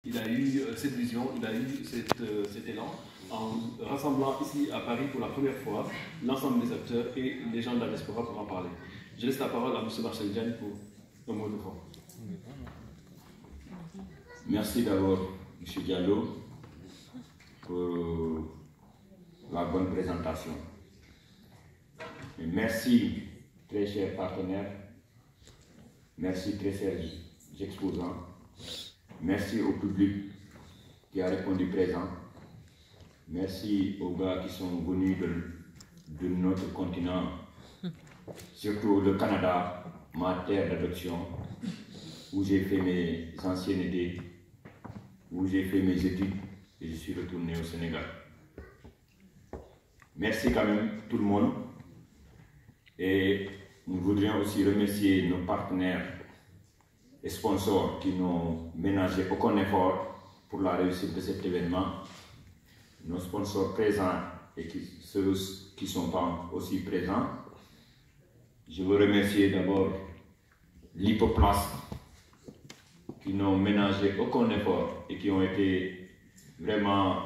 Il a eu cette vision, il a eu cet élan en rassemblant ici à Paris pour la première fois l'ensemble des acteurs et les gens de la diaspora pour en parler. Je laisse la parole à M. Marcel Diagne pour un mot de fin. Merci d'abord, M. Diallo, pour la bonne présentation. Et merci, très chers partenaires, merci, très chers exposants, merci au public qui a répondu présent, merci aux gars qui sont venus de notre continent, surtout le Canada, ma terre d'adoption, où j'ai fait mes anciennetés, où j'ai fait mes études et je suis retourné au Sénégal. Merci quand même tout le monde et nous voudrions aussi remercier nos partenaires et sponsors qui n'ont ménagé aucun effort pour la réussite de cet événement, nos sponsors présents et ceux qui ne sont pas aussi présents. Je veux remercier d'abord l'Hypoplast qui n'ont ménagé aucun effort et qui ont été vraiment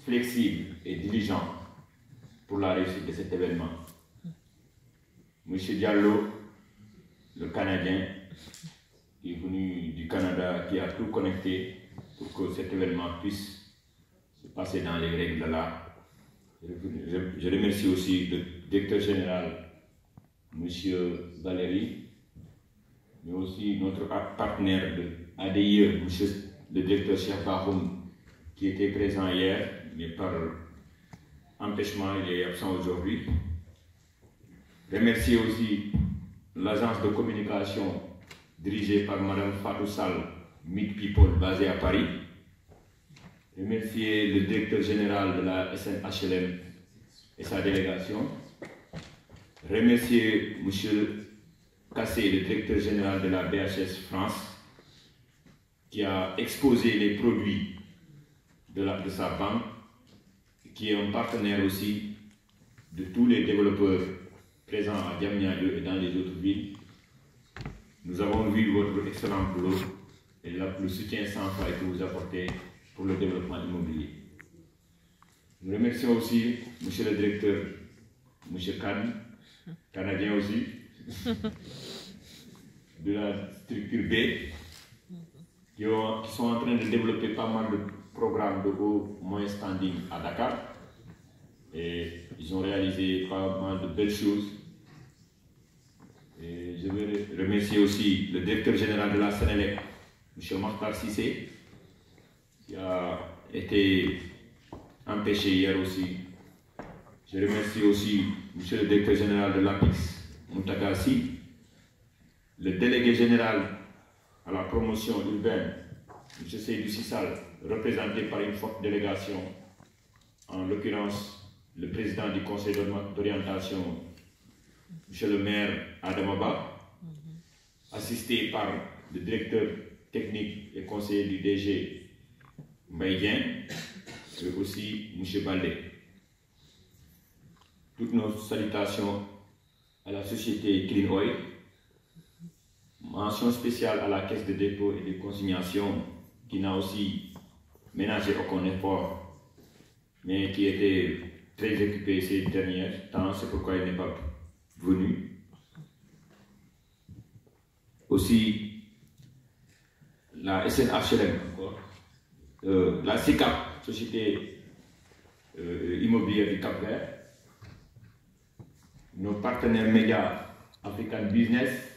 flexibles et diligents pour la réussite de cet événement. Monsieur Diallo, le Canadien, qui est venu du Canada, qui a tout connecté pour que cet événement puisse se passer dans les règles de l'art. Je remercie aussi le directeur général, monsieur Valéry, mais aussi notre partenaire de ADIE, monsieur le directeur Cheikh Bahoum, qui était présent hier, mais par empêchement, il est absent aujourd'hui. Remercier aussi l'agence de communication dirigée par Mme Fatou Sall, Meet People, basée à Paris. Remercier le directeur général de la SNHLM et sa délégation. Remercier M. Cassé, le directeur général de la BHS France, qui a exposé les produits de sa banque, qui est un partenaire aussi de tous les développeurs présents à Diamniadio et dans les autres villes. Nous avons vu votre excellent boulot et le soutien sans faille que vous apportez pour le développement immobilier. Nous remercions aussi M. le directeur, M. Khan, canadien aussi, de la structure B, qui sont en train de développer pas mal de programmes de haut moyen standing à Dakar. Et ils ont réalisé pas mal de belles choses. Et je veux remercier aussi le directeur général de la Sénélec, M. Makhtar Sissé, qui a été empêché hier aussi. Je remercie aussi M. le directeur général de l'APIX, Moutagassi, le délégué général à la promotion urbaine, M. Seydou Sissal, représenté par une forte délégation, en l'occurrence le président du conseil d'orientation, M. le maire Adamaba, assisté par le directeur technique et conseiller du DG Mbaïdien, et aussi M. Baldé. Toutes nos salutations à la société Clean Oil, mention spéciale à la caisse de dépôt et de consignation qui n'a aussi ménagé aucun effort, mais qui était très occupé ces derniers temps, c'est pourquoi il n'est pas venu. Aussi la SNHLM encore, la SICAP, Société Immobilière du Cap-Vert, nos partenaires médias African Business,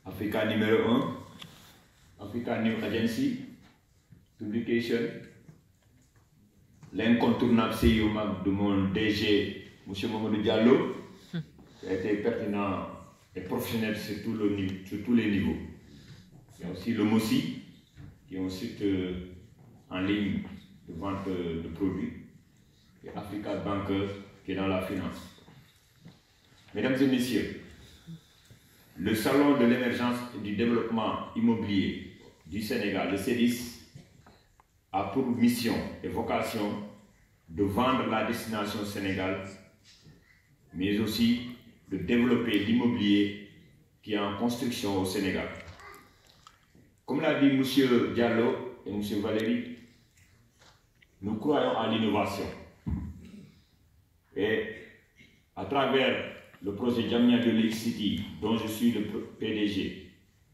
Africa numéro 1, Africa New Agency, Publication, l'incontournable CEO de mon DG, M. Mamadou Diallo, qui a été pertinent et professionnel sur tous les niveaux. Il y a aussi le MOSI, qui est un site en ligne de vente de produits, et Africa Banker, qui est dans la finance. Mesdames et messieurs, le Salon de l'émergence et du développement immobilier du Sénégal, le CEDIS, a pour mission et vocation de vendre la destination Sénégal, mais aussi de développer l'immobilier qui est en construction au Sénégal. Comme l'a dit M. Diallo et M. Valéry, nous croyons à l'innovation. Et à travers le projet Jamnia de Lake City, dont je suis le PDG,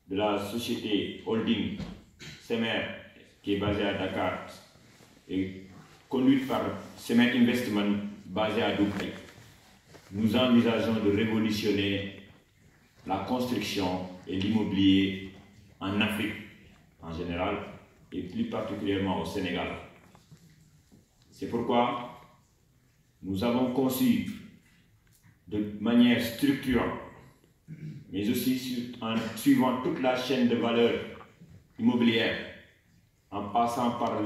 de la société holding Semer, qui est basée à Dakar, et conduite par Semer Investment, basée à Dubaï, nous envisageons de révolutionner la construction et l'immobilier en Afrique en général, et plus particulièrement au Sénégal. C'est pourquoi nous avons conçu de manière structurante, mais aussi en suivant toute la chaîne de valeur immobilière, en passant par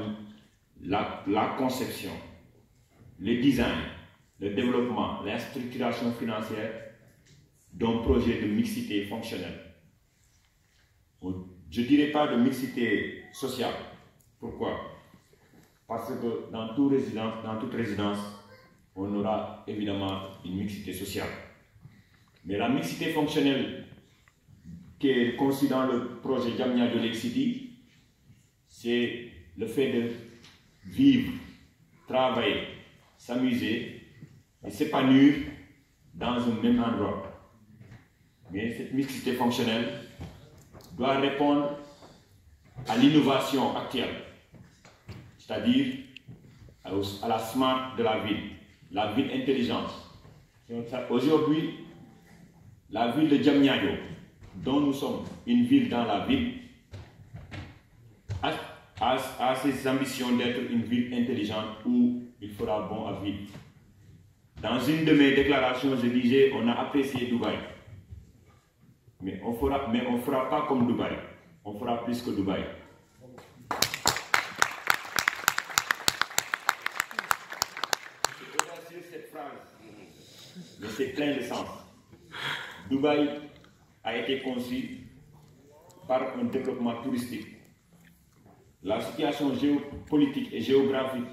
la conception, le design, le développement, la structuration financière d'un projet de mixité fonctionnelle. Je ne dirais pas de mixité sociale. Pourquoi? Parce que dans toute résidence, on aura évidemment une mixité sociale. Mais la mixité fonctionnelle qui est conçue dans le projet Jamnia de Lake City, c'est le fait de vivre, travailler, s'amuser et s'épanouir dans un même endroit. Mais cette mixité fonctionnelle doit répondre à l'innovation actuelle, c'est-à-dire à la smart de la ville intelligente. Aujourd'hui, la ville de Diamniadio, dont nous sommes une ville dans la ville, a ses ambitions d'être une ville intelligente où il fera bon à vivre. Dans une de mes déclarations, je disais, on a apprécié Dubaï. Mais on ne fera pas comme Dubaï. On fera plus que Dubaï. Je peux dire cette phrase, mais c'est plein de sens. Dubaï a été conçu par un développement touristique. La situation géopolitique et géographique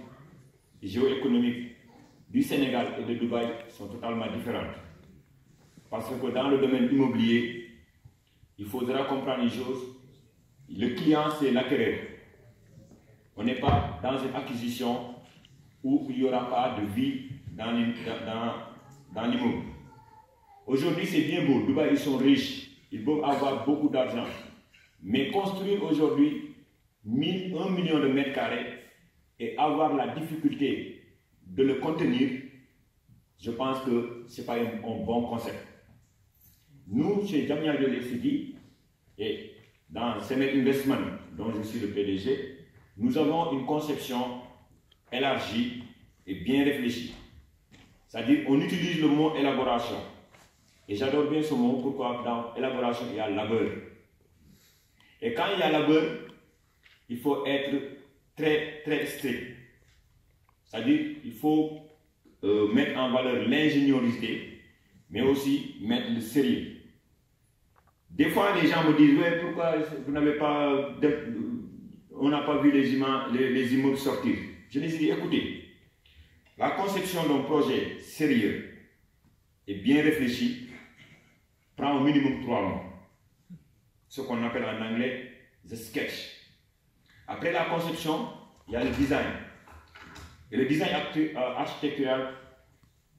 et géoéconomique du Sénégal et de Dubaï sont totalement différentes. Parce que dans le domaine immobilier, il faudra comprendre une chose, le client c'est l'acquéreur. On n'est pas dans une acquisition où il n'y aura pas de vie dans l'immeuble. Aujourd'hui c'est bien beau, Dubaï ils sont riches, ils peuvent avoir beaucoup d'argent. Mais construire aujourd'hui 1 million de mètres carrés et avoir la difficulté de le contenir, je pense que ce n'est pas un bon concept. Nous, chez Jamnia de Lake City et dans Semer Investment, dont je suis le PDG, nous avons une conception élargie et bien réfléchie. C'est-à-dire, on utilise le mot élaboration. Et j'adore bien ce mot, pourquoi dans élaboration, il y a labeur. Et quand il y a labeur, il faut être très, très strict. C'est-à-dire, il faut mettre en valeur l'ingéniosité, mais aussi mettre le sérieux. Des fois, les gens me disent, ouais, pourquoi vous n'avez pas, on n'a pas vu les immeubles sortir. Je les ai dit, écoutez, la conception d'un projet sérieux et bien réfléchi prend au minimum 3 mois. Ce qu'on appelle en anglais the sketch. Après la conception, il y a le design. Et le design architectural,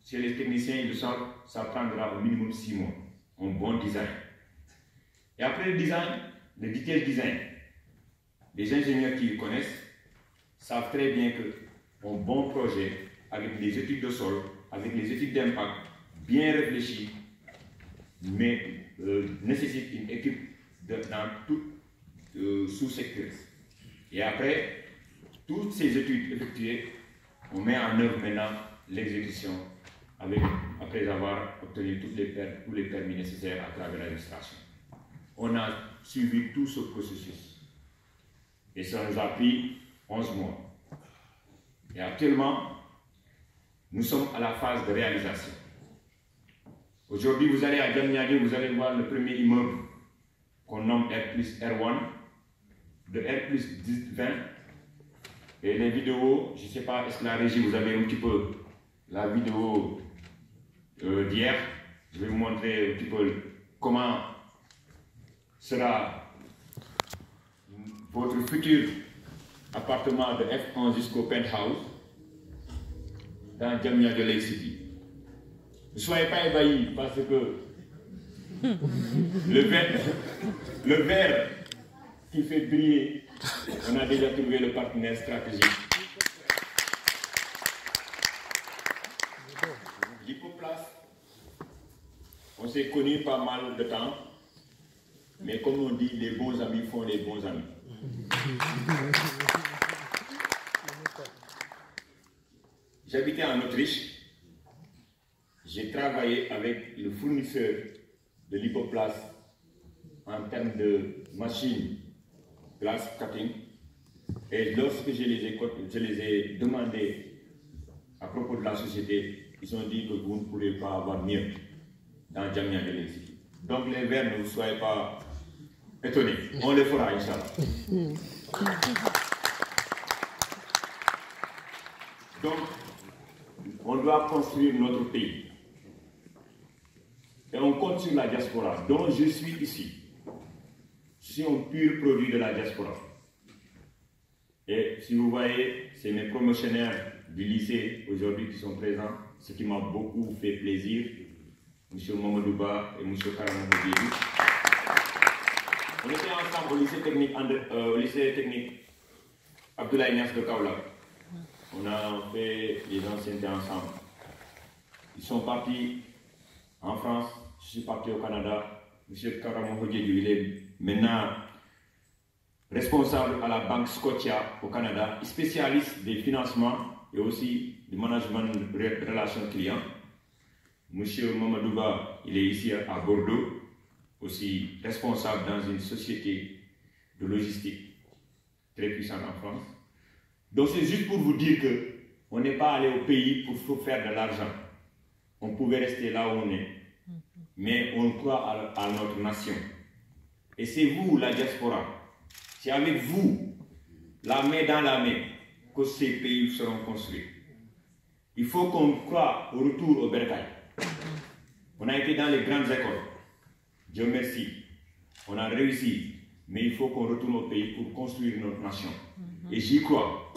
chez les techniciens, ils le savent, ça prendra au minimum 6 mois. Un bon design. Et après le design, le detail design, les ingénieurs qui le connaissent savent très bien qu'un bon projet, avec les études de sol, avec les études d'impact bien réfléchies, mais nécessite une équipe dans tout sous-secteur. Et après, toutes ces études effectuées, on met en œuvre maintenant l'exécution après avoir obtenu tous les permis nécessaires à travers l'administration. On a suivi tout ce processus. Et ça nous a pris 11 mois. Et actuellement, nous sommes à la phase de réalisation. Aujourd'hui, vous allez à Diamniadio, vous allez voir le premier immeuble qu'on nomme R+R1, de R+20. Et les vidéos, je ne sais pas, est-ce que la régie, vous avez un petit peu la vidéo d'hier. Je vais vous montrer un petit peu comment sera votre futur appartement de F1 jusqu'au penthouse dans Diamniadio Lake City. Ne soyez pas ébahis parce que le verre qui fait briller, on a déjà trouvé le partenaire stratégique. Lipoplast, on s'est connus pas mal de temps, mais comme on dit, les bons amis font les bons amis. J'habitais en Autriche, j'ai travaillé avec le fournisseur de Lipoplast en termes de machines glass cutting, et lorsque je les ai demandé à propos de la société, ils ont dit que vous ne pourrez pas avoir mieux dans Diamniadio Lake City. Donc les verres, ne vous soyez pas étonnés, on les fera, Inch'Allah. Donc, on doit construire notre pays. Et on compte sur la diaspora, dont je suis ici. Je suis un pur produit de la diaspora. Et si vous voyez, c'est mes promotionnaires du lycée aujourd'hui qui sont présents, ce qui m'a beaucoup fait plaisir. M. Mamadouba et M. Karamoudiéli. On était ensemble au lycée technique Abdoulaye Niass de Kaolack. On a fait les anciennetés ensemble. Ils sont partis en France, je suis parti au Canada. M. Karamoudiéli, il est maintenant responsable à la Banque Scotia au Canada, spécialiste des financements et aussi du management de relations clients. Monsieur Mamadouba, il est ici à Bordeaux, aussi responsable dans une société de logistique très puissante en France. Donc c'est juste pour vous dire qu'on n'est pas allé au pays pour faire de l'argent. On pouvait rester là où on est, mais on croit à notre nation. Et c'est vous, la diaspora, c'est avec vous, la main dans la main, que ces pays seront construits. Il faut qu'on croie au retour au bercail. On a été dans les grandes écoles. Dieu merci. On a réussi. Mais il faut qu'on retourne au pays pour construire notre nation. Et j'y crois.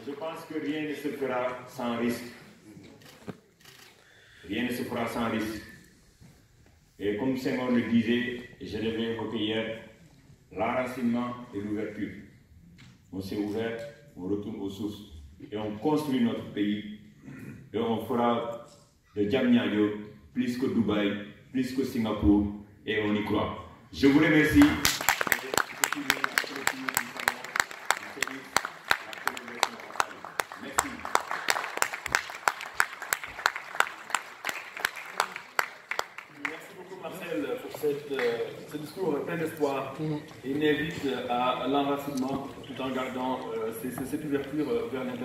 Je pense que rien ne se fera sans risque. Rien ne se fera sans risque. Et comme Senghor le disait, et je l'avais évoqué hier, l'enracinement et l'ouverture. On s'est ouvert, on retourne aux sources. Et on construit notre pays. Et on fera de Diamniadio plus que Dubaï, plus que Singapour. Et on y croit. Je vous remercie. Merci. Merci beaucoup Marcel pour ce discours plein d'espoir. Il invite à l'enracinement tout en gardant cette ouverture vers l'international.